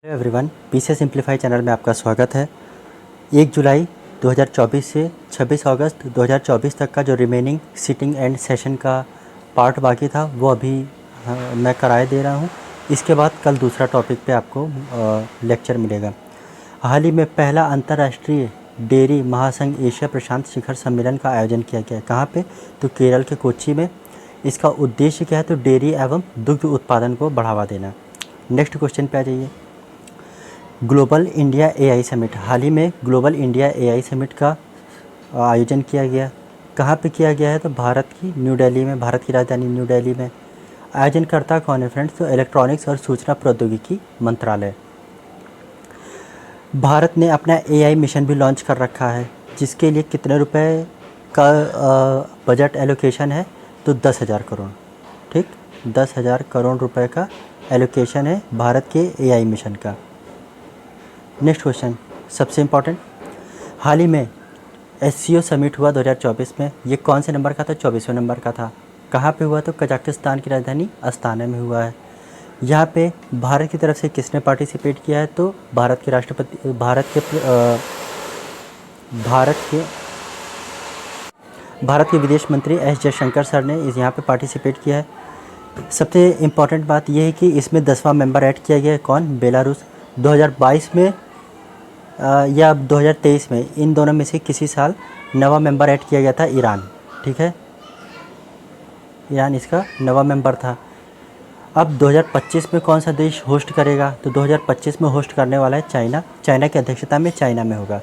Hello everyone, पीसे simplify channel में आपका स्वागत है। 1 जुलाई 2024 से 26 अगस्त 2024 तक का जो रिमेनिंग सिटिंग एंड सेशन का पार्ट बाकी था वो अभी मैं कराए दे रहा हूँ। इसके बाद कल दूसरा टॉपिक पे आपको लेक्चर मिलेगा। हाल ही में पहला अंतर्राष्ट्रीय डेयरी महासंघ एशिया प्रशांत शिखर सम्मेलन का आयोजन किया गया है। कहाँ पे? तो केरल के कोच्चि में। इसका उद्देश्य क्या है? तो डेयरी एवं दुग्ध उत्पादन को बढ़ावा देना। नेक्स्ट क्वेश्चन पे आ जाइए। ग्लोबल इंडिया एआई समिट, हाल ही में ग्लोबल इंडिया एआई समिट का आयोजन किया गया। कहाँ पे किया गया है? तो भारत की न्यू दिल्ली में, भारत की राजधानी न्यू दिल्ली में। आयोजनकर्ता कौन है फ्रेंड्स? तो इलेक्ट्रॉनिक्स और सूचना प्रौद्योगिकी मंत्रालय। भारत ने अपना एआई मिशन भी लॉन्च कर रखा है, जिसके लिए कितने रुपए का बजट एलोकेशन है? तो 10,000 करोड़। ठीक, 10,000 करोड़ रुपए का एलोकेशन है भारत के एआई मिशन का। नेक्स्ट क्वेश्चन सबसे इम्पॉर्टेंट, हाल ही में एससीओ समिट हुआ 2024 में। ये कौन से नंबर का था? 24वें नंबर का था। कहाँ पे हुआ? तो कजाकिस्तान की राजधानी अस्ताना में हुआ है। यहाँ पे भारत की तरफ से किसने पार्टिसिपेट किया है? तो भारत के राष्ट्रपति, भारत के विदेश मंत्री एस जयशंकर सर ने यहाँ पे पार्टिसिपेट किया है। सबसे इम्पॉर्टेंट बात यह है कि इसमें 10वां मेंबर ऐड किया गया है। कौन? बेलारूस। 2022 में या 2023 में, इन दोनों में से किसी साल नवा मेंबर ऐड किया गया था ईरान। ठीक है, ईरान इसका नवा मेंबर था। अब 2025 में कौन सा देश होस्ट करेगा? तो 2025 में होस्ट करने वाला है चाइना। चाइना की अध्यक्षता में चाइना में होगा।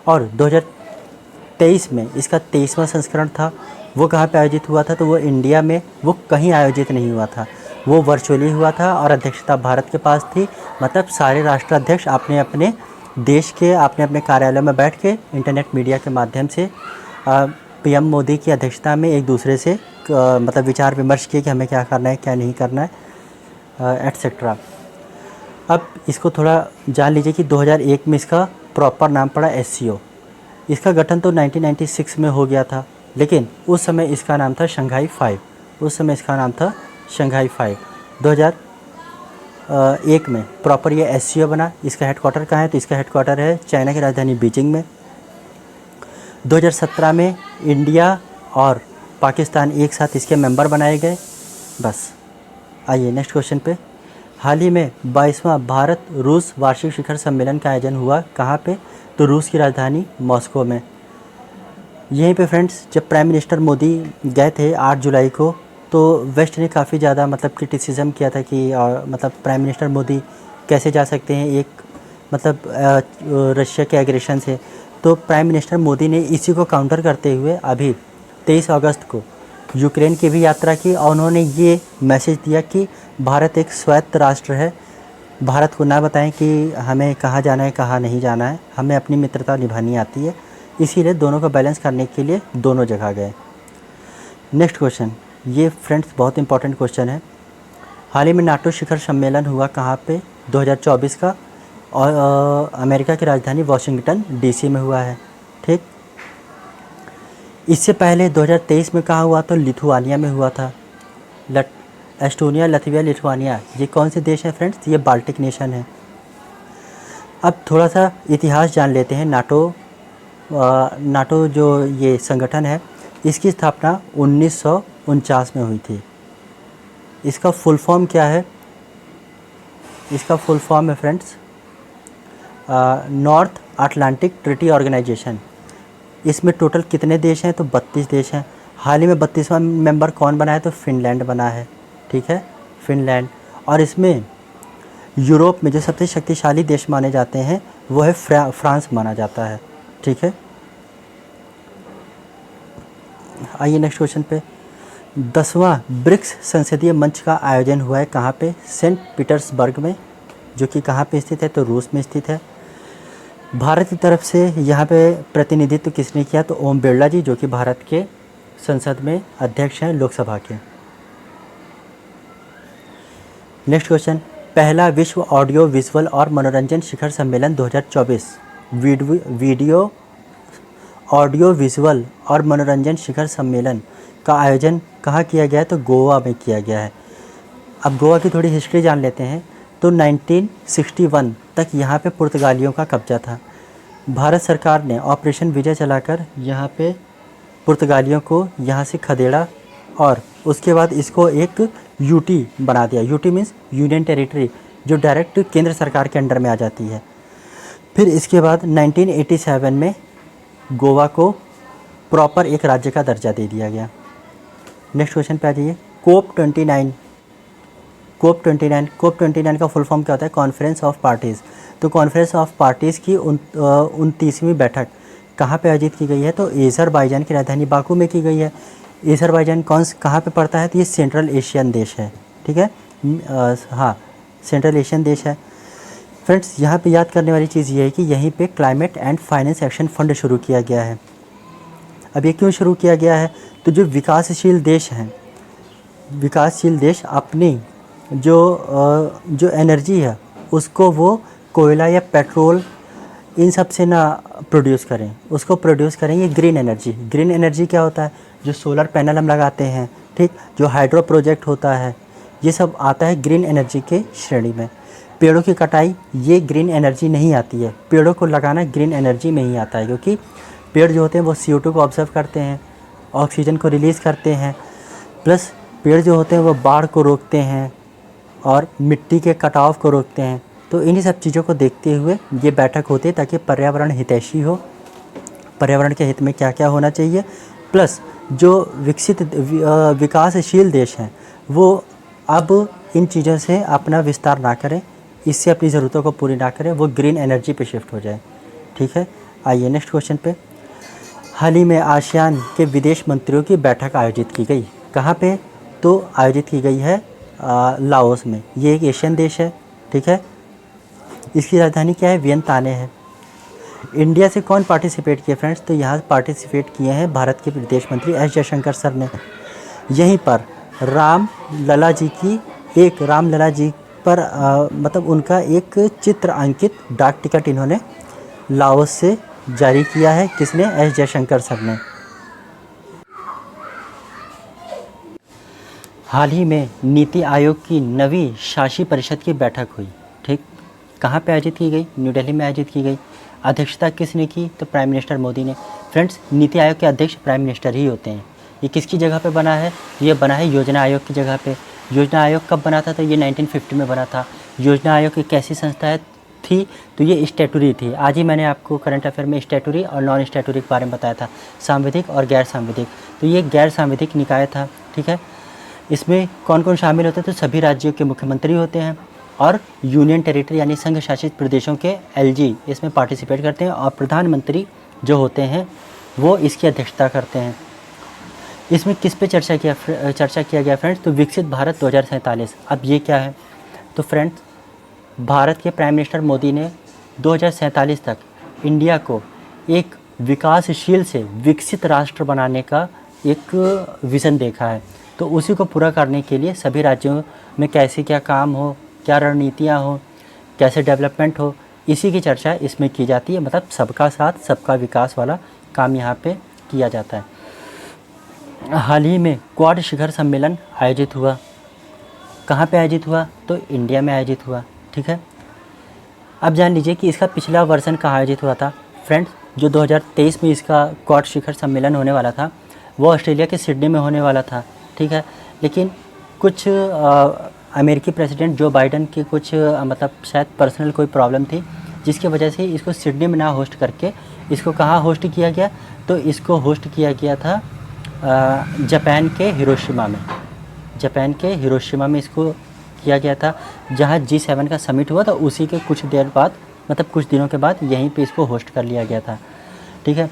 और 2023 में इसका 23वां संस्करण था। वो कहाँ पे आयोजित हुआ था? तो वो इंडिया में, वो कहीं आयोजित नहीं हुआ था, वो वर्चुअली हुआ था और अध्यक्षता भारत के पास थी। मतलब सारे राष्ट्राध्यक्ष अपने अपने देश के अपने अपने कार्यालयों में बैठ के इंटरनेट मीडिया के माध्यम से पीएम मोदी की अध्यक्षता में एक दूसरे से मतलब विचार विमर्श किए कि हमें क्या करना है, क्या नहीं करना है, एटसेट्रा। अब इसको थोड़ा जान लीजिए कि 2001 में इसका प्रॉपर नाम पड़ा एससीओ। इसका गठन तो 1996 में हो गया था, लेकिन उस समय इसका नाम था शंघाई 5। उस समय इसका नाम था शंघाई 5। 2001 में प्रॉपर ये एससीओ बना। इसका हेडक्वार्टर कहाँ है? तो इसका हेडक्वार्टर है चाइना की राजधानी बीजिंग में। 2017 में इंडिया और पाकिस्तान एक साथ इसके मेंबर बनाए गए। बस, आइए नेक्स्ट क्वेश्चन पे। हाल ही में 22वां भारत रूस वार्षिक शिखर सम्मेलन का आयोजन हुआ। कहाँ पे? तो रूस की राजधानी मॉस्को में। यहीं पे फ्रेंड्स, जब प्राइम मिनिस्टर मोदी गए थे 8 जुलाई को, तो वेस्ट ने काफ़ी ज़्यादा मतलब क्रिटिसिज्म किया था कि मतलब प्राइम मिनिस्टर मोदी कैसे जा सकते हैं एक मतलब रशिया के एग्रेशन से। तो प्राइम मिनिस्टर मोदी ने इसी को काउंटर करते हुए अभी 23 अगस्त को यूक्रेन की भी यात्रा की और उन्होंने ये मैसेज दिया कि भारत एक स्वायत्त राष्ट्र है। भारत को ना बताएं कि हमें कहाँ जाना है, कहाँ नहीं जाना है, हमें अपनी मित्रता निभानी आती है। इसीलिए दोनों को बैलेंस करने के लिए दोनों जगह गए। नेक्स्ट क्वेश्चन, ये फ्रेंड्स बहुत इंपॉर्टेंट क्वेश्चन है। हाल ही में नाटो शिखर सम्मेलन हुआ। कहाँ पे? 2024 का, और अमेरिका की राजधानी वाशिंगटन डीसी में हुआ है। ठीक, इससे पहले 2023 में कहाँ हुआ? तो लिथुआनिया में हुआ था। एस्टोनिया, लथविया, लिथुआनिया, ये कौन से देश हैं फ्रेंड्स? ये बाल्टिक नेशन है। अब थोड़ा सा इतिहास जान लेते हैं। नाटो जो ये संगठन है, इसकी स्थापना 1949 में हुई थी। इसका फुल फॉर्म क्या है? इसका फुल फॉर्म है friends North Atlantic Treaty Organization. इसमें टोटल कितने देश हैं? तो 32 देश हैं। हाल ही में 32वां मेंबर कौन बना है? तो फिनलैंड बना है। ठीक है, फिनलैंड। और इसमें यूरोप में जो सबसे शक्तिशाली देश माने जाते हैं वो है फ्रांस माना जाता है। ठीक है, आइए नेक्स्ट क्वेश्चन पे। 10वां ब्रिक्स संसदीय मंच का आयोजन हुआ है। कहाँ पे? सेंट पीटर्सबर्ग में, जो कि कहाँ पे स्थित है? तो रूस में स्थित है। भारत की तरफ से यहाँ पे प्रतिनिधित्व किसने किया? तो ओम बिरला जी, जो कि भारत के संसद में अध्यक्ष हैं लोकसभा के। नेक्स्ट क्वेश्चन, पहला विश्व ऑडियो विजुअल और मनोरंजन शिखर सम्मेलन 2024 वीडियो ऑडियो विजुअल और मनोरंजन शिखर सम्मेलन का आयोजन कहाँ किया गया है? तो गोवा में किया गया है। अब गोवा की थोड़ी हिस्ट्री जान लेते हैं। तो 1961 तक यहाँ पे पुर्तगालियों का कब्जा था। भारत सरकार ने ऑपरेशन विजय चलाकर यहाँ पे पुर्तगालियों को यहाँ से खदेड़ा और उसके बाद इसको एक यूटी बना दिया। यूटी मीन्स यूनियन टेरिटरी, जो डायरेक्ट केंद्र सरकार के अंडर में आ जाती है। फिर इसके बाद 1987 में गोवा को प्रॉपर एक राज्य का दर्जा दे दिया गया। नेक्स्ट क्वेश्चन पे आ जाइए। कोप 29 का फुल फॉर्म क्या होता है? Conference of parties. तो कॉन्फ्रेंस ऑफ पार्टीज़ की 29वीं बैठक कहाँ पे आयोजित की गई है? तो अज़रबैजान की राजधानी बाकू में की गई है। अज़रबैजान कहाँ पे पड़ता है? तो ये सेंट्रल एशियन देश है, ठीक है। हाँ, सेंट्रल एशियन देश है। फ्रेंड्स, यहाँ पे याद करने वाली चीज़ ये है कि यहीं पे climate and finance action fund शुरू किया गया है। अब ये क्यों शुरू किया गया है? तो जो विकासशील देश हैं, विकासशील देश अपनी जो एनर्जी है उसको वो कोयला या पेट्रोल इन सब से ना प्रोड्यूस करें, उसको प्रोड्यूस करें ये ग्रीन एनर्जी। ग्रीन एनर्जी क्या होता है? जो सोलर पैनल हम लगाते हैं, ठीक, जो हाइड्रो प्रोजेक्ट होता है, ये सब आता है ग्रीन एनर्जी के श्रेणी में। पेड़ों की कटाई ये ग्रीन एनर्जी नहीं आती है, पेड़ों को लगाना ग्रीन एनर्जी में ही आता है, क्योंकि पेड़ जो होते हैं वो CO2 को ऑब्जर्व करते हैं, ऑक्सीजन को रिलीज़ करते हैं, प्लस पेड़ जो होते हैं वो बाढ़ को रोकते हैं और मिट्टी के कटाव को रोकते हैं। तो इन्हीं सब चीज़ों को देखते हुए ये बैठक होती है ताकि पर्यावरण हितैषी हो, पर्यावरण के हित में क्या क्या होना चाहिए, प्लस जो विकासशील देश हैं वो अब इन चीज़ों से अपना विस्तार ना करें, इससे अपनी ज़रूरतों को पूरी ना करें, वो ग्रीन एनर्जी पे शिफ्ट हो जाए, ठीक है। आइए नेक्स्ट क्वेश्चन पे। हाल ही में आसियान के विदेश मंत्रियों की बैठक आयोजित की गई। कहाँ पे? तो आयोजित की गई है लाओस में। ये एक एशियन देश है, ठीक है। इसकी राजधानी क्या है? वियंताने है। इंडिया से कौन पार्टिसिपेट किए फ्रेंड्स? तो यहाँ पार्टिसिपेट किए हैं भारत के विदेश मंत्री एस जयशंकर सर ने। यहीं पर रामलला जी पर मतलब उनका एक चित्र अंकित डाक टिकट इन्होंने लाओस से जारी किया है। किसने? एस जयशंकर सर ने। हाल ही में नीति आयोग की नवी शासी परिषद की बैठक हुई, ठीक। कहाँ पे आयोजित की गई? न्यू दिल्ली में आयोजित की गई। अध्यक्षता किसने की? तो प्राइम मिनिस्टर मोदी ने। फ्रेंड्स, नीति आयोग के अध्यक्ष प्राइम मिनिस्टर ही होते हैं। ये किसकी जगह पे बना है? ये बना है योजना आयोग की जगह पे। योजना आयोग कब बना था? तो ये 1950 में बना था। योजना आयोग एक ऐसी संस्था थी, तो ये स्टैट्यूटरी थी। आज ही मैंने आपको करंट अफेयर में स्टैट्यूटरी और नॉन स्टैट्यूटरी के बारे में बताया था, सांविधिक और गैर सांविधिक। तो ये गैर सांविधिक निकाय था, ठीक है। इसमें कौन कौन शामिल होते हैं? तो सभी राज्यों के मुख्यमंत्री होते हैं और यूनियन टेरिटरी यानी संघ शासित प्रदेशों के LG इसमें पार्टिसिपेट करते हैं और प्रधानमंत्री जो होते हैं वो इसकी अध्यक्षता करते हैं। इसमें किस पे चर्चा किया गया फ्रेंड्स? तो विकसित भारत 2047। अब ये क्या है? तो फ्रेंड्स, भारत के प्राइम मिनिस्टर मोदी ने 2047 तक इंडिया को एक विकासशील से विकसित राष्ट्र बनाने का एक विज़न देखा है। तो उसी को पूरा करने के लिए सभी राज्यों में कैसे क्या काम हो, क्या रणनीतियाँ हो, कैसे डेवलपमेंट हो, इसी की चर्चा इसमें की जाती है। मतलब सबका साथ सबका विकास वाला काम यहाँ पे किया जाता है। हाल ही में क्वाड शिखर सम्मेलन आयोजित हुआ। कहाँ पे आयोजित हुआ? तो इंडिया में आयोजित हुआ, ठीक है। अब जान लीजिए कि इसका पिछला वर्जन कहाँ आयोजित हुआ था फ्रेंड्स। जो 2023 में इसका क्वाड शिखर सम्मेलन होने वाला था वो ऑस्ट्रेलिया के सिडनी में होने वाला था, ठीक है। लेकिन कुछ अमेरिकी प्रेसिडेंट जो बाइडन की कुछ मतलब शायद पर्सनल कोई प्रॉब्लम थी, जिसकी वजह से इसको सिडनी में ना होस्ट करके इसको कहाँ होस्ट किया गया? तो इसको होस्ट किया गया था जापान के हिरोशिमा में। जापान के हिरोशिमा में इसको किया गया था, जहाँ G7 का समिट हुआ था। उसी के कुछ देर बाद, मतलब कुछ दिनों के बाद यहीं पे इसको होस्ट कर लिया गया था, ठीक है।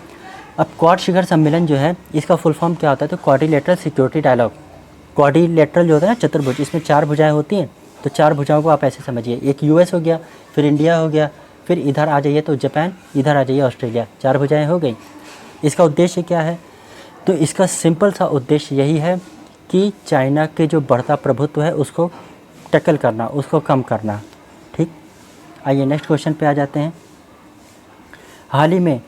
अब क्वाड शिखर सम्मेलन जो है इसका फुल फॉर्म क्या होता है? तो क्वाड्रिलेटरल सिक्योरिटी डायलॉग। क्वाड्रिलेटरल जो होता है ना, चतुर्भुज, इसमें 4 भुजाएं होती हैं। तो 4 भुजाओं को आप ऐसे समझिए, एक US हो गया, फिर इंडिया हो गया, फिर इधर आ जाइए तो जापान, इधर आ जाइए ऑस्ट्रेलिया। 4 भुजाएं हो गई। इसका उद्देश्य क्या है? तो इसका सिंपल सा उद्देश्य यही है कि चाइना के जो बढ़ता प्रभुत्व है उसको टैकल करना, उसको कम करना, ठीक। आइए नेक्स्ट क्वेश्चन पे आ जाते हैं। हाल ही में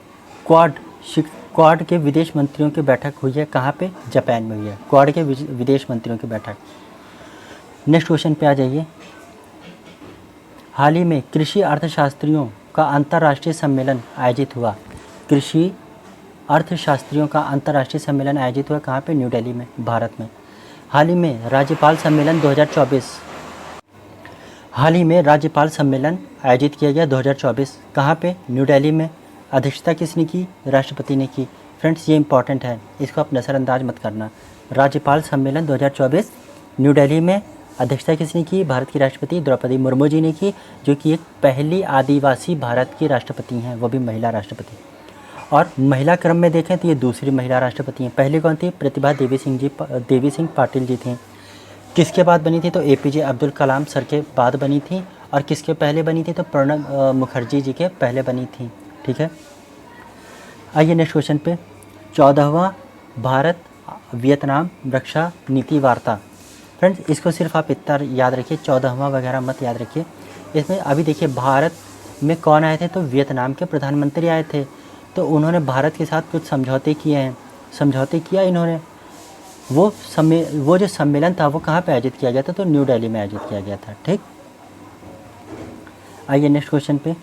क्वाड के विदेश मंत्रियों की बैठक हुई है। कहाँ पे? जापान में हुई है क्वाड के विदेश मंत्रियों की बैठक। नेक्स्ट क्वेश्चन पे आ जाइए। हाल ही में कृषि अर्थशास्त्रियों का अंतर्राष्ट्रीय सम्मेलन आयोजित हुआ। कृषि अर्थशास्त्रियों का अंतर्राष्ट्रीय सम्मेलन आयोजित हुआ कहाँ पे? न्यू दिल्ली में, भारत में। हाल ही में राज्यपाल सम्मेलन 2024 हाल ही में राज्यपाल सम्मेलन आयोजित किया गया 2024 कहाँ पे? न्यू दिल्ली में। अध्यक्षता किसने की? राष्ट्रपति ने की। फ्रेंड्स ये इंपॉर्टेंट है, इसको आप नज़रअंदाज मत करना। राज्यपाल सम्मेलन 2024 न्यू दिल्ली में। अध्यक्षता किसने की? भारत की राष्ट्रपति द्रौपदी मुर्मू जी ने की, जो कि एक पहली आदिवासी भारत की राष्ट्रपति हैं, वो भी महिला राष्ट्रपति। और महिला क्रम में देखें तो ये दूसरी महिला राष्ट्रपति हैं। पहले कौन थी? प्रतिभा देवी सिंह पाटिल जी थी। किसके बाद बनी थी? तो एपीजे अब्दुल कलाम सर के बाद बनी थी। और किसके पहले बनी थी? तो प्रणब मुखर्जी जी के पहले बनी थी। ठीक है, आइए नेक्स्ट क्वेश्चन पे। 14वां भारत वियतनाम रक्षा नीति वार्ता। फ्रेंड्स इसको सिर्फ आप इतना याद रखिए, 14वां वगैरह मत याद रखिए। इसमें अभी देखिए भारत में कौन आए थे? तो वियतनाम के प्रधानमंत्री आए थे। तो उन्होंने भारत के साथ कुछ समझौते किए हैं, समझौते किया इन्होंने। वो जो सम्मेलन था वो कहाँ पे आयोजित किया गया था? तो न्यू दिल्ली में आयोजित किया गया था। ठीक, आइए नेक्स्ट क्वेश्चन पे।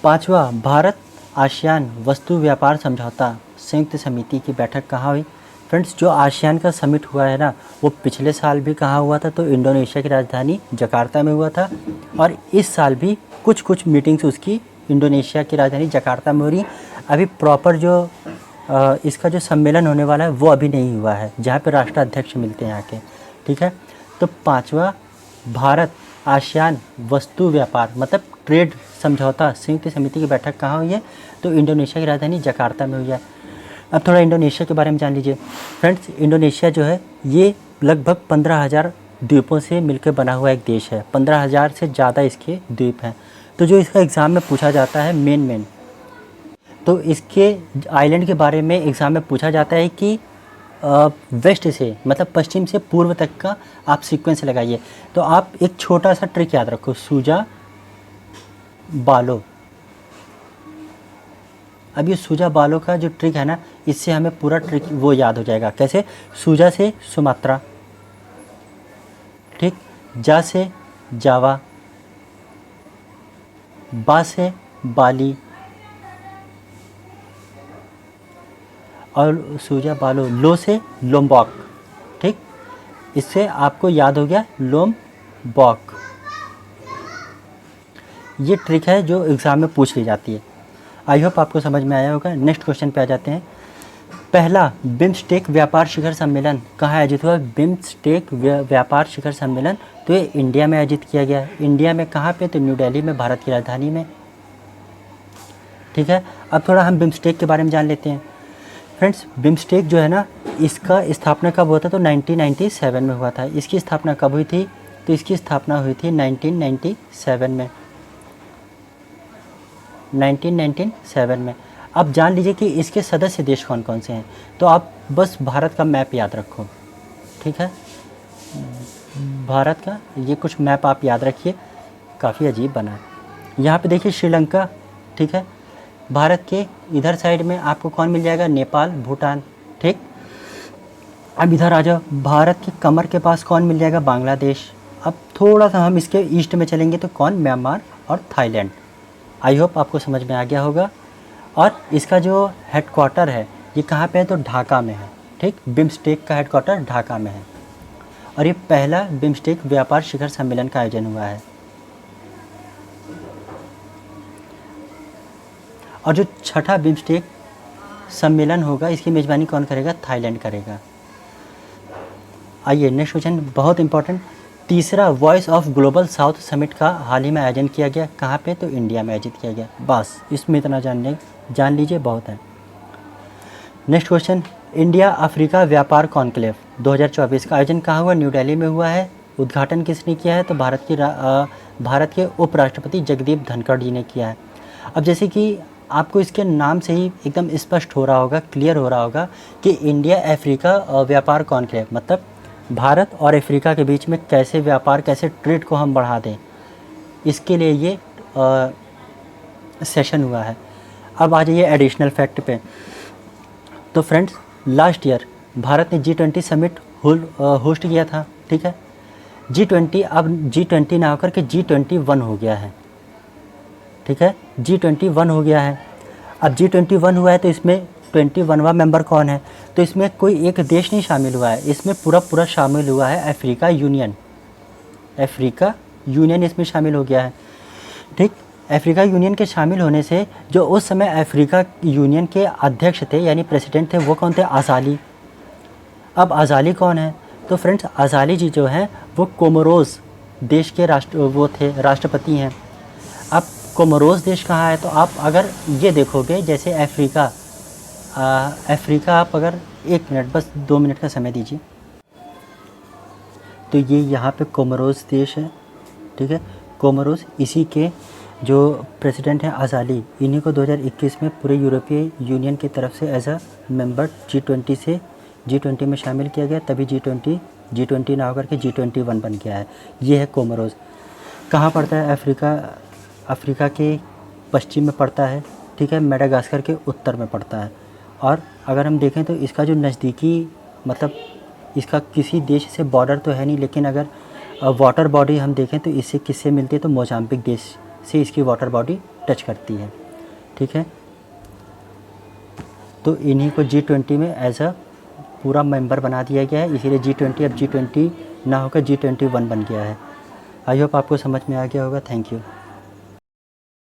5वां भारत आसियान वस्तु व्यापार समझौता संयुक्त समिति की बैठक कहाँ हुई? फ्रेंड्स जो आसियान का समिट हुआ है ना, वो पिछले साल भी कहाँ हुआ था? तो इंडोनेशिया की राजधानी जकार्ता में हुआ था। और इस साल भी कुछ मीटिंग्स उसकी इंडोनेशिया की राजधानी जकार्ता में हो रही। अभी प्रॉपर जो इसका जो सम्मेलन होने वाला है वो अभी नहीं हुआ है, जहाँ पे राष्ट्राध्यक्ष मिलते हैं आके। ठीक है, तो 5वां भारत आसियान वस्तु व्यापार मतलब ट्रेड समझौता संयुक्त समिति की बैठक कहाँ हुई है? तो इंडोनेशिया की राजधानी जकार्ता में हुई है। अब थोड़ा इंडोनेशिया के बारे में जान लीजिए। फ्रेंड्स इंडोनेशिया जो है ये लगभग 15,000 द्वीपों से मिलकर बना हुआ एक देश है। 15,000 से ज़्यादा इसके द्वीप हैं। तो जो इसका एग्ज़ाम में पूछा जाता है मेन तो इसके आइलैंड के बारे में एग्ज़ाम में पूछा जाता है कि वेस्ट से मतलब पश्चिम से पूर्व तक का आप सीक्वेंस लगाइए। तो आप एक छोटा सा ट्रिक याद रखो, सूजा बालो। अब ये सूजा बालो का जो ट्रिक है ना, इससे हमें पूरा ट्रिक वो याद हो जाएगा। कैसे? सूजा से सुमात्रा, ठीक, जा से जावा, बा से बाली और सूजा बालो, लो से लोम्बॉक। ठीक, इससे आपको याद हो गया लोम्बॉक। ये ट्रिक है जो एग्ज़ाम में पूछ ली जाती है। आई होप आपको समझ में आया होगा। नेक्स्ट क्वेश्चन पे आ जाते हैं। पहला बिम्स्टेक व्यापार शिखर सम्मेलन कहाँ आयोजित हुआ? बिम्स्टेक व्यापार शिखर सम्मेलन तो ये इंडिया में आयोजित किया गया। इंडिया में कहाँ पे? तो न्यू दिल्ली में, भारत की राजधानी में। ठीक है, अब थोड़ा हम बिम्स्टेक के बारे में जान लेते हैं। फ्रेंड्स बिम्स्टेक जो है ना, इसका स्थापना कब हुआ था? तो 1997 में हुआ था। इसकी स्थापना कब हुई थी? तो इसकी स्थापना हुई थी 1997 में, 1997 में। अब जान लीजिए कि इसके सदस्य देश कौन कौन से हैं। तो आप बस भारत का मैप याद रखो। ठीक है, भारत का ये कुछ मैप आप याद रखिए, काफ़ी अजीब बना है। यहाँ पे देखिए श्रीलंका, ठीक है। भारत के इधर साइड में आपको कौन मिल जाएगा? नेपाल, भूटान। ठीक, अब इधर आ जाओ, भारत के कमर के पास कौन मिल जाएगा? बांग्लादेश। अब थोड़ा सा हम इसके ईस्ट में चलेंगे तो कौन? म्यांमार और थाईलैंड। आई होप आपको समझ में आ गया होगा। और इसका जो हेडक्वार्टर है ये कहाँ पे है? तो ढाका में है। ठीक, बिम्स्टेक का हेडक्वार्टर ढाका में है। और ये पहला बिम्स्टेक व्यापार शिखर सम्मेलन का आयोजन हुआ है। और जो छठा बिम्स्टेक सम्मेलन होगा इसकी मेज़बानी कौन करेगा? थाईलैंड करेगा। आइए नेक्स्ट क्वेश्चन, बहुत इंपॉर्टेंट। तीसरा voice of global south summit का हाल ही में आयोजन किया गया। कहाँ पे? तो इंडिया में आयोजित किया गया। बस इसमें इतना जान लीजिए, बहुत है। नेक्स्ट क्वेश्चन, इंडिया अफ्रीका व्यापार कॉन्क्लेव 2024 का आयोजन कहाँ हुआ? न्यू दिल्ली में हुआ है। उद्घाटन किसने किया है? तो भारत के उपराष्ट्रपति जगदीप धनखड़ जी ने किया है। अब जैसे कि आपको इसके नाम से ही एकदम स्पष्ट हो रहा होगा, क्लियर हो रहा होगा कि इंडिया अफ्रीका व्यापार कॉन्क्लेव मतलब भारत और अफ्रीका के बीच में कैसे व्यापार, कैसे ट्रेड को हम बढ़ा दें, इसके लिए ये सेशन हुआ है। अब आ जाइए एडिशनल फैक्ट पे। तो फ्रेंड्स लास्ट ईयर भारत ने G20 समिट होस्ट किया था। ठीक है, G20 अब G20 ना होकर के G21 हो गया है, ठीक है, G21 हो गया है। अब G21 हुआ है तो इसमें 21वां मेंबर कौन है? तो इसमें कोई एक देश नहीं शामिल हुआ है, इसमें पूरा शामिल हुआ है अफ्रीका यूनियन। अफ्रीका यूनियन इसमें शामिल हो गया है, ठीक। अफ्रीका यूनियन के शामिल होने से जो उस समय अफ्रीका यूनियन के अध्यक्ष थे यानी प्रेसिडेंट थे वो कौन थे? अज़ाली। अब अज़ाली कौन है? तो फ्रेंड्स अज़ाली जी जो हैं वो कोमोरोस देश के राष्ट्रपति हैं। अब कोमोरोस देश कहाँ है? तो आप अगर ये देखोगे जैसे अफ्रीका आप अगर 1 मिनट, बस 2 मिनट का समय दीजिए। तो ये यहाँ पे कोमोरोस देश है, ठीक है। कोमोरोस, इसी के जो प्रेसिडेंट हैं अज़ाली, इन्हीं को 2021 में पूरे यूरोपीय यूनियन की तरफ से एज अ मेंबर G20 से G20 में शामिल किया गया, तभी G20 ना होकर के G21 बन गया है। ये है कोमोरोस। कहाँ पड़ता है? अफ्रीका के पश्चिम में पड़ता है, ठीक है। मेडागास्कर के उत्तर में पड़ता है। और अगर हम देखें तो इसका जो नज़दीकी, मतलब इसका किसी देश से बॉर्डर तो है नहीं, लेकिन अगर वाटर बॉडी हम देखें तो इससे किससे मिलती है? तो मोजाम्बिक देश से इसकी वाटर बॉडी टच करती है, ठीक है। तो इन्हीं को G20 में एज अ पूरा मेंबर बना दिया गया है, इसीलिए G20 अब G20 ना होकर G21 बन गया है। आई होप आपको समझ में आ गया होगा। Thank you.